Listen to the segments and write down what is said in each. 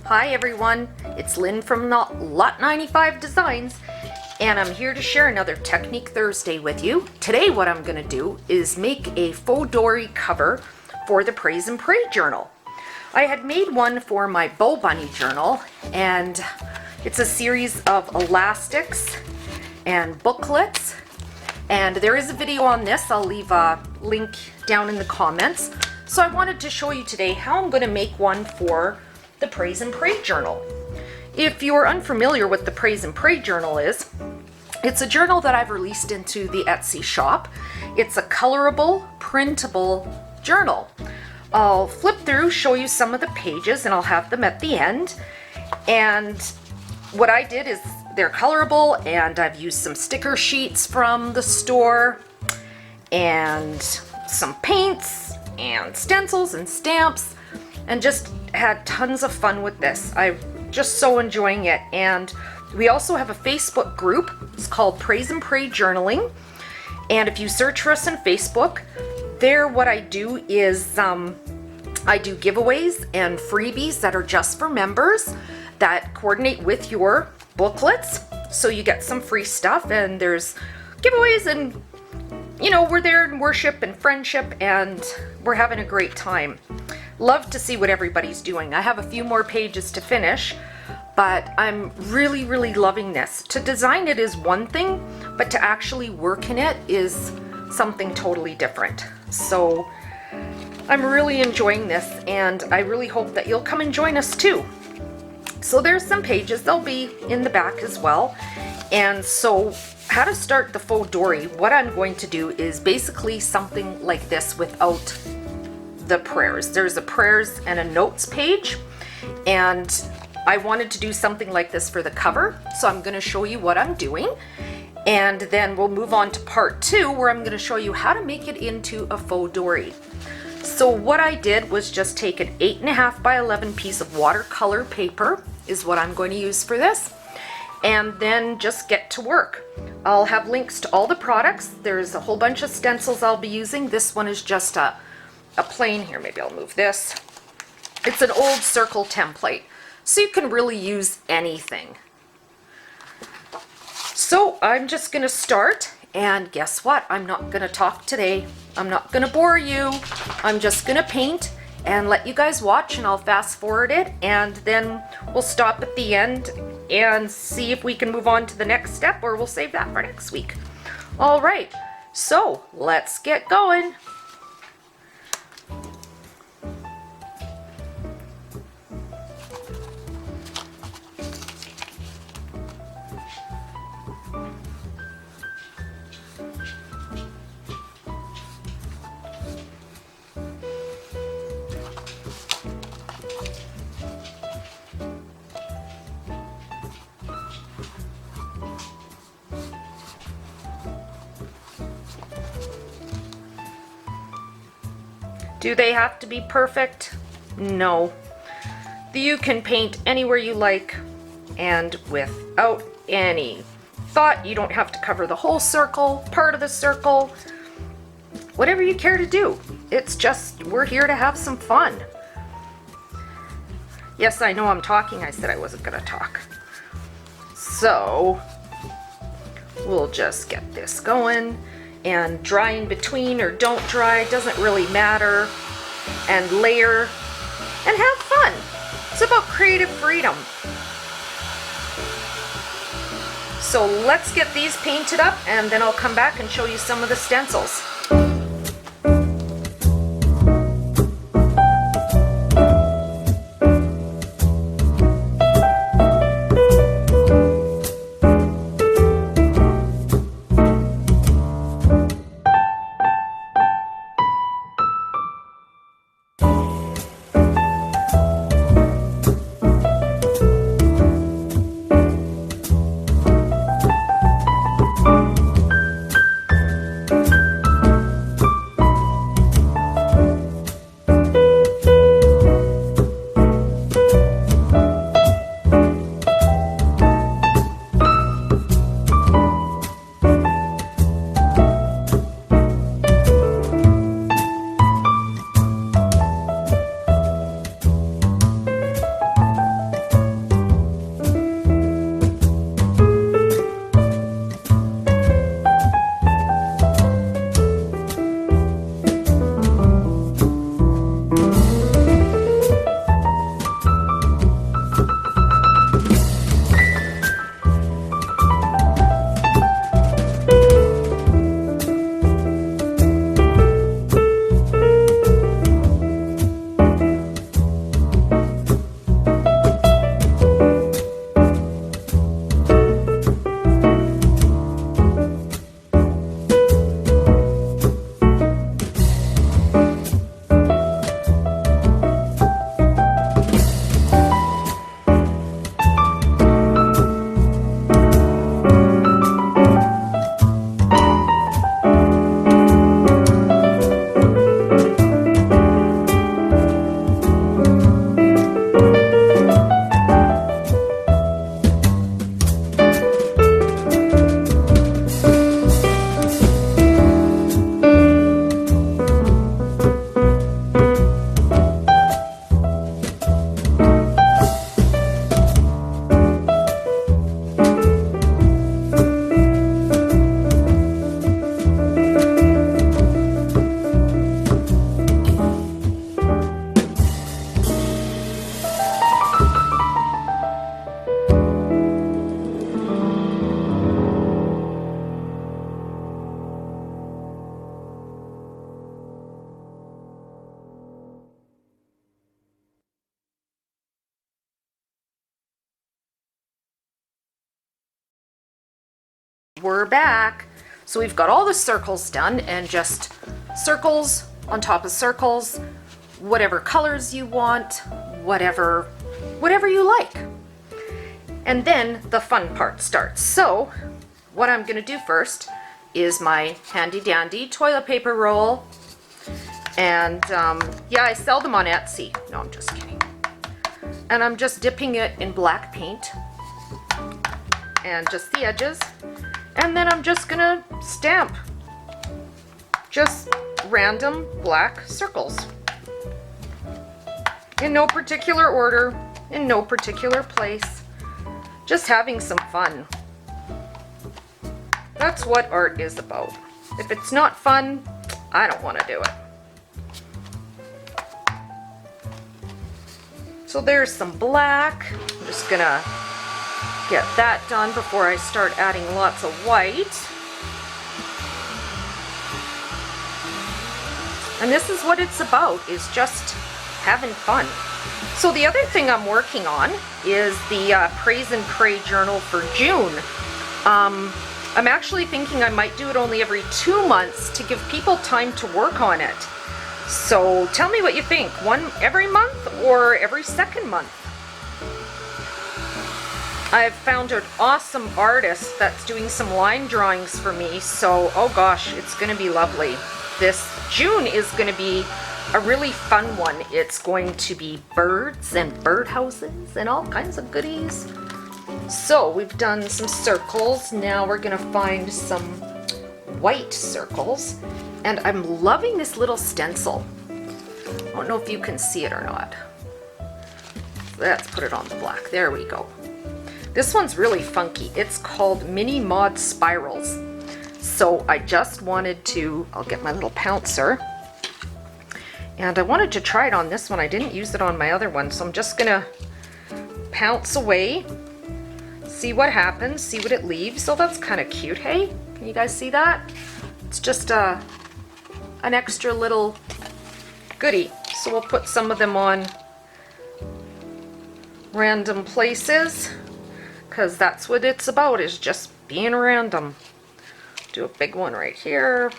Hi everyone, it's Lynn from Lot 95 Designs, and I'm here to share another Technique Thursday with you. Today what I'm going to do is make a Fauxdori cover for the Praise and Pray journal. I had made one for my Bow Bunny journal, and it's a series of elastics and booklets, and there is a video on this. I'll leave a link down in the comments. So I wanted to show you today how I'm going to make one for the Praise and Pray journal. If you're unfamiliar with the Praise and Pray journal is, it's a journal that I've released into the Etsy shop. It's a colorable, printable journal. I'll flip through, show you some of the pages, and I'll have them at the end. And what I did is they're colorable, and I've used some sticker sheets from the store and some paints and stencils and stamps, and just had tons of fun with this. I'm just so enjoying it. And we also have a Facebook group. It's called Praise and Pray Journaling, and if you search for us on Facebook, there what I do is I do giveaways and freebies that are just for members that coordinate with your booklets, so you get some free stuff, and there's giveaways, and you know, we're there in worship and friendship, and we're having a great time. Love to see what everybody's doing. I have a few more pages to finish, but I'm really loving this. To design it is one thing, but to actually work in it is something totally different. So I'm really enjoying this, and I really hope that you'll come and join us too. So there's some pages, they'll be in the back as well. And so how to start the Fauxdori, what I'm going to do is basically something like this without the prayers. There's a prayers and a notes page, and I wanted to do something like this for the cover, so I'm going to show you what I'm doing, and then we'll move on to part 2 where I'm going to show you how to make it into a Fauxdori. So what I did was just take an 8.5 by 11 piece of watercolor paper is what I'm going to use for this, and then just get to work. I'll have links to all the products. There's a whole bunch of stencils I'll be using. This one is just a plain, here, maybe I'll move this. It's an old circle template, so you can really use anything. So I'm just going to start, and guess what? I'm not going to talk today. I'm not going to bore you. I'm just going to paint and let you guys watch, and I'll fast forward it, and then we'll stop at the end and see if we can move on to the next step, or we'll save that for next week. All right, so let's get going. Do they have to be perfect? No. You can paint anywhere you like and without any thought. You don't have to cover the whole circle, part of the circle, whatever you care to do. It's just, we're here to have some fun. Yes, I know I'm talking. I said I wasn't going to talk. So we'll just get this going. And dry in between or don't dry, doesn't really matter, and layer and have fun. It's about creative freedom. So let's get these painted up, and then I'll come back and show you some of the stencils. We're back. So we've got all the circles done, and just circles on top of circles, whatever colors you want, whatever you like. And then the fun part starts. So what I'm gonna do first is my handy dandy toilet paper roll. And yeah, I sell them on Etsy. No, I'm just kidding. And I'm just dipping it in black paint and just the edges. And then I'm just gonna stamp just random black circles. In no particular order, in no particular place. Just having some fun. That's what art is about. If it's not fun, I don't want to do it. So there's some black. I'm just gonna get that done before I start adding lots of white. And this is what it's about, is just having fun. So the other thing I'm working on is the Praise and Pray journal for June. I'm actually thinking I might do it only every 2 months to give people time to work on it. So tell me what you think. One every month or every second month? I've found an awesome artist that's doing some line drawings for me. So, oh gosh, it's going to be lovely. This June is going to be a really fun one. It's going to be birds and birdhouses and all kinds of goodies. So we've done some circles. Now we're going to find some white circles. And I'm loving this little stencil. I don't know if you can see it or not. Let's put it on the black. There we go. This one's really funky. It's called Mini Mod Spirals. So I just wanted to, I'll get my little pouncer. And I wanted to try it on this one. I didn't use it on my other one. So I'm just gonna pounce away. See what happens, see what it leaves. So that's kind of cute, hey? Can you guys see that? It's just an extra little goodie. So we'll put some of them on random places, because that's what it's about, is just being random. Do a big one right here.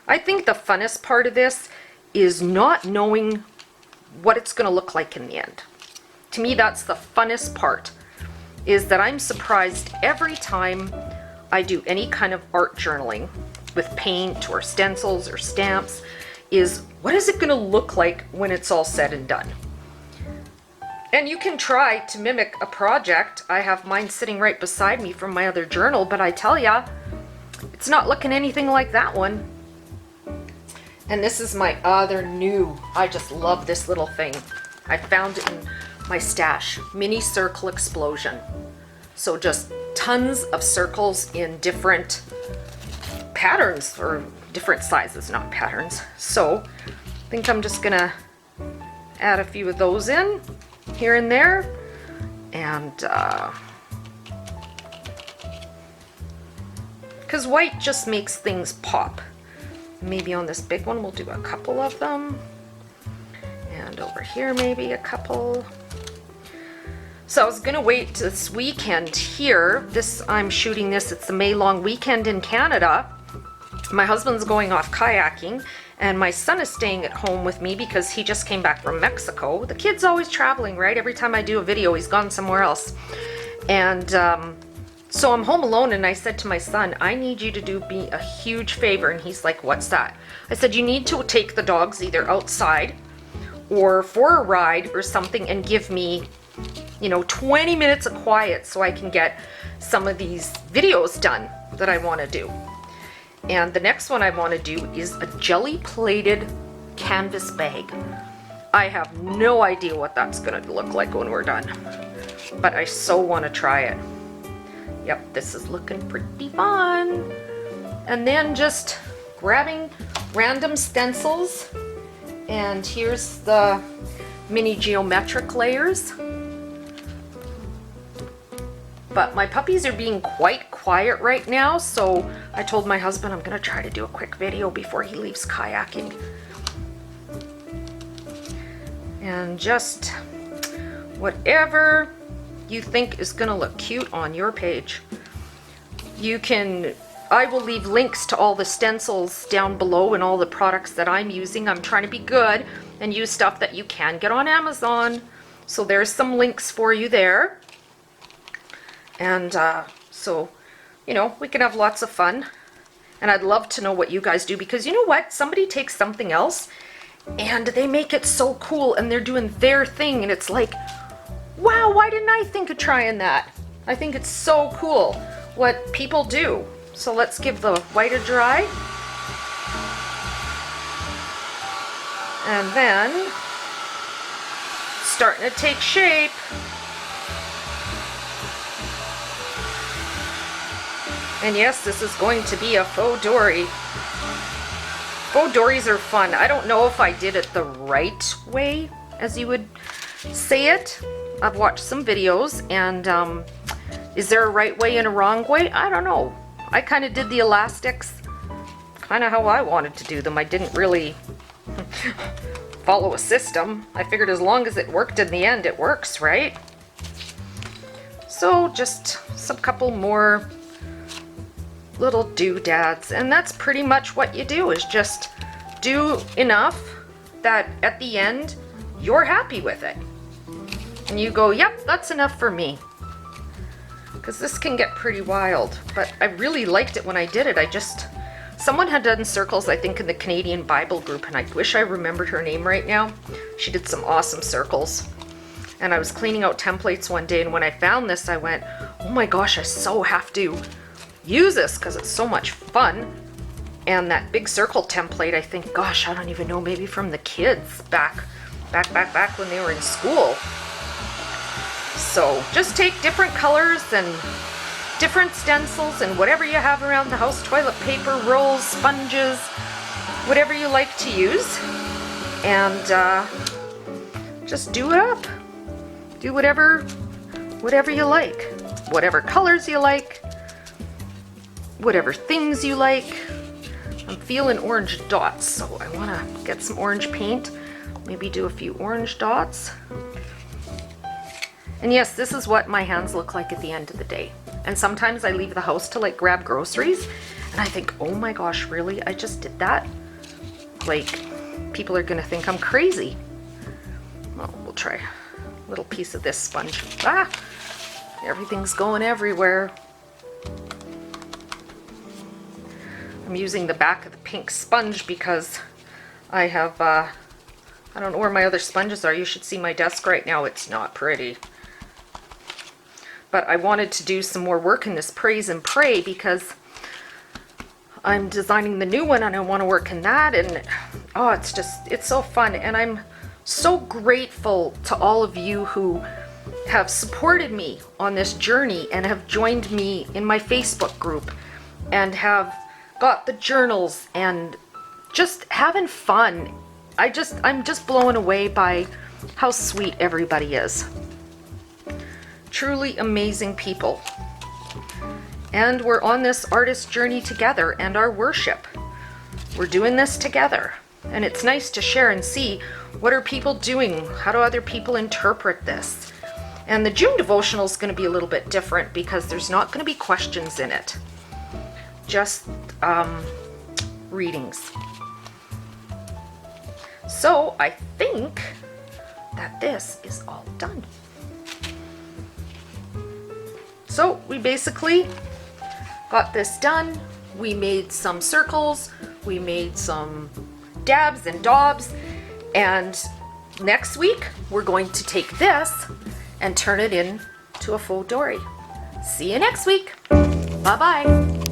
I think the funnest part of this is not knowing what it's going to look like in the end. To me, that's the funnest part, is that I'm surprised every time I do any kind of art journaling with paint or stencils or stamps, is what is it going to look like when it's all said and done? And you can try to mimic a project. I have mine sitting right beside me from my other journal, but I tell ya, it's not looking anything like that one. And this is my other new, I just love this little thing. I found it in my stash, Mini Circle Explosion. So just tons of circles in different patterns, or different sizes, not patterns. So I think I'm just gonna add a few of those in here and there, and because white just makes things pop. Maybe on this big one we'll do a couple of them, and over here maybe a couple. So I was gonna wait this weekend here. I'm shooting this, it's the May long weekend in Canada. My husband's going off kayaking, and my son is staying at home with me because he just came back from Mexico. The kid's always traveling, right? Every time I do a video, he's gone somewhere else. And so I'm home alone, and I said to my son, I need you to do me a huge favor. And he's like, what's that? I said, you need to take the dogs either outside or for a ride or something, and give me, 20 minutes of quiet so I can get some of these videos done that I want to do. And the next one I want to do is a jelly plated canvas bag. I have no idea what that's going to look like when we're done, but I so want to try it. Yep, this is looking pretty fun. And then just grabbing random stencils, and here's the mini geometric layers. But my puppies are being quite quiet right now, so I told my husband I'm gonna try to do a quick video before he leaves kayaking. And just whatever you think is gonna look cute on your page. I will leave links to all the stencils down below and all the products that I'm using. I'm trying to be good and use stuff that you can get on Amazon. So there's some links for you there. And so, you know, we can have lots of fun. And I'd love to know what you guys do, because you know what? Somebody takes something else and they make it so cool and they're doing their thing, and it's like, wow, why didn't I think of trying that? I think it's so cool what people do. So let's give the white a dry. And then, starting to take shape. And yes, this is going to be a Fauxdori. Fauxdoris are fun. I don't know if I did it the right way, as you would say it. I've watched some videos, and is there a right way and a wrong way? I don't know. I kind of did the elastics kind of how I wanted to do them. I didn't really follow a system. I figured as long as it worked in the end, it works, right? So just some couple more little doodads, and that's pretty much what you do, is just do enough that at the end you're happy with it. And you go, yep, that's enough for me. Because this can get pretty wild. But I really liked it when I did it. Someone had done circles, I think, in the Canadian Bible group, and I wish I remembered her name right now. She did some awesome circles. And I was cleaning out templates one day, and when I found this, I went, oh my gosh, I so have to use this because it's so much fun. And that big circle template, I think, gosh, I don't even know, maybe from the kids back when they were in school. So just take different colors and different stencils and whatever you have around the house, toilet paper, rolls, sponges, whatever you like to use, and just do it up. Do whatever you like, whatever colors you like, whatever things you like. I'm feeling orange dots, so I want to get some orange paint, maybe do a few orange dots. And yes, this is what my hands look like at the end of the day. And sometimes I leave the house to like grab groceries, and I think, oh my gosh, really? I just did that? Like, people are gonna think I'm crazy. Well, we'll try a little piece of this sponge. Ah, everything's going everywhere. I'm using the back of the pink sponge because I have, I don't know where my other sponges are. You should see my desk right now. It's not pretty. But I wanted to do some more work in this Praise and Pray because I'm designing the new one and I want to work in that, and oh, it's so fun. And I'm so grateful to all of you who have supported me on this journey and have joined me in my Facebook group and have got the journals and just having fun. I'm just blown away by how sweet everybody is. Truly amazing people. And we're on this artist journey together, and our worship. We're doing this together. And it's nice to share and see, what are people doing? How do other people interpret this? And the June devotional is going to be a little bit different because there's not going to be questions in it. Just readings. So I think that this is all done. So we basically got this done. We made some circles, we made some dabs and daubs, and next week we're going to take this and turn it into a Fauxdori. See you next week. Bye-bye.